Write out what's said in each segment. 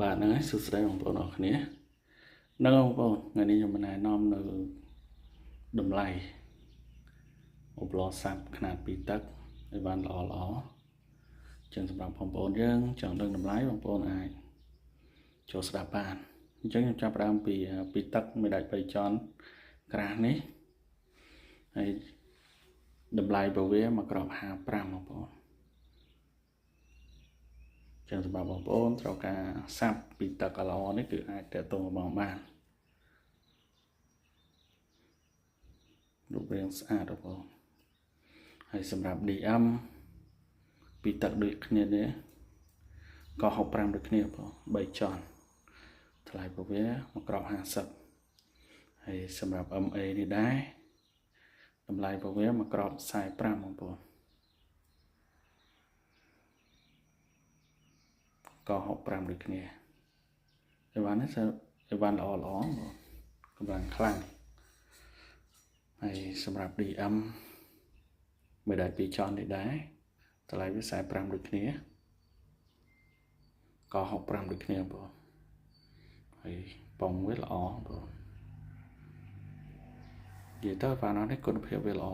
bạn ấy sụt sẩyของបងប្អូនគ្នានៅបងប្អូនថ្ងៃនេះខ្ញុំណែនាំនៅតម្លៃឧបករណ៍សាប់ຂະຫນាត2ទឹកឲ្យបានល្អចឹងសម្រាប់បងប្អូនយើងចង់ដឹងតម្លៃបងប្អូនអាចចូលស្ដាប់បានអញ្ចឹងខ្ញុំចាប់ផ្ដើមពី2ទឹកមួយដាច់3ជាន់ក្រាស់នេះហើយតម្លៃរបស់វាមកក្រប55បងប្អូនចឹងសម្រាប់បងប្អូនត្រូវការសាប់ពីទឹកល្អនេះគឺអាចតេតងបងបានរូបរាងស្អាតបងប្អូនហើយសម្រាប់ DM ពីទឹកដូចគ្នានេះក៏65ដូចគ្នាបង3ជាន់ថ្លៃរបស់វាមកក្រប50ហើយសម្រាប់ MA នេះដែរតម្លៃរបស់វាមកក្រប45បងប្អូនក៏65ដូចគ្នាអីវ៉ាន់នេះអីវ៉ាន់ល្អកម្លាំងខ្លាំងហើយសម្រាប់ DM មួយដែល2ជាន់នេះដែរតម្លៃវា45ដូចគ្នាក៏65ដូចគ្នាបងហើយប៉ុងវាល្អបងនិយាយទៅបានអត់នេះគុណភាពវាល្អ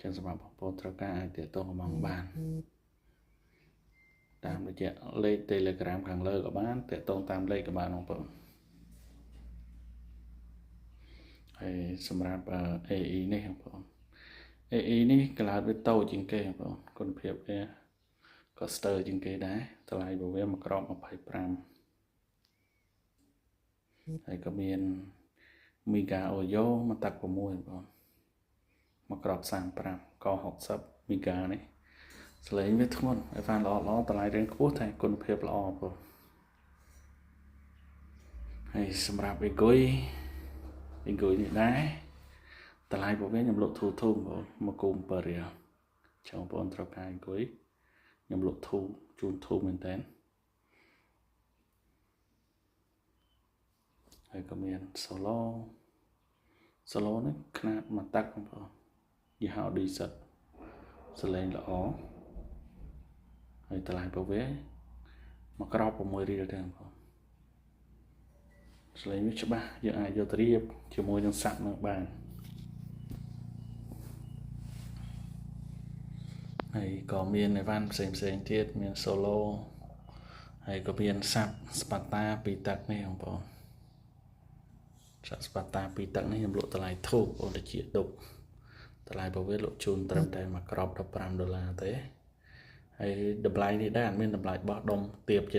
ចឹងសម្រាប់បងប្អូនត្រូវការអាចទាក់ទងមកបានតាមរយៈលេខ Telegram ខាងលើក៏បានទាក់ទងតាមលេខក៏បានបងប្អូនហើយសម្រាប់ AE នេះបងប្អូន AE នេះក្លាតវាតូចជាងគេបងប្អូនគុណភាពវាក៏ស្ទើរជាងគេដែរតម្លៃរបស់វាមកក្រប25ហើយក៏មាន Mega Oyo មកតាក់6បងប្អូនមកក្រប35ក៏60 Mega នេះសលេងវាធ្ងន់ឲ្យបានល្អតម្លៃរៀងខ្ពស់តែគុណភាពល្អបងប្អូនហើយសម្រាប់ Egoy នេះដែរតម្លៃរបស់វាខ្ញុំលក់ធូបងប្អូនមកគុំ7រៀលចង់បងប្អូនត្រូវការ Egoy ខ្ញុំលក់ធូជូនធូមែនតើហើយក៏មាន Solo នេះຂະຫນាតមកតាក់បងប្អូនយីហោ D-set សលេងល្អហើយតម្លៃរបស់វាមកក្រប6រៀលទេបងប្អូនសលេងវាច្បាស់យើងអាចយកទៅរៀបជាមួយនឹងសាប់នឹងបានហើយក៏មានអីវ៉ាន់ផ្សេងទៀតមាន Solo ហើយក៏មានសាប់ Sparta 2ទឹកនេះបងប្អូនសាប់ Sparta 2ទឹកនេះខ្ញុំលក់តម្លៃធូរបងតិចដុបតម្លៃរបស់វាលក់ជូនត្រឹមតែមកក្រប$15ទេហើយតម្លៃនេះដែរអត់មានតម្លៃបោះដុំទាបជា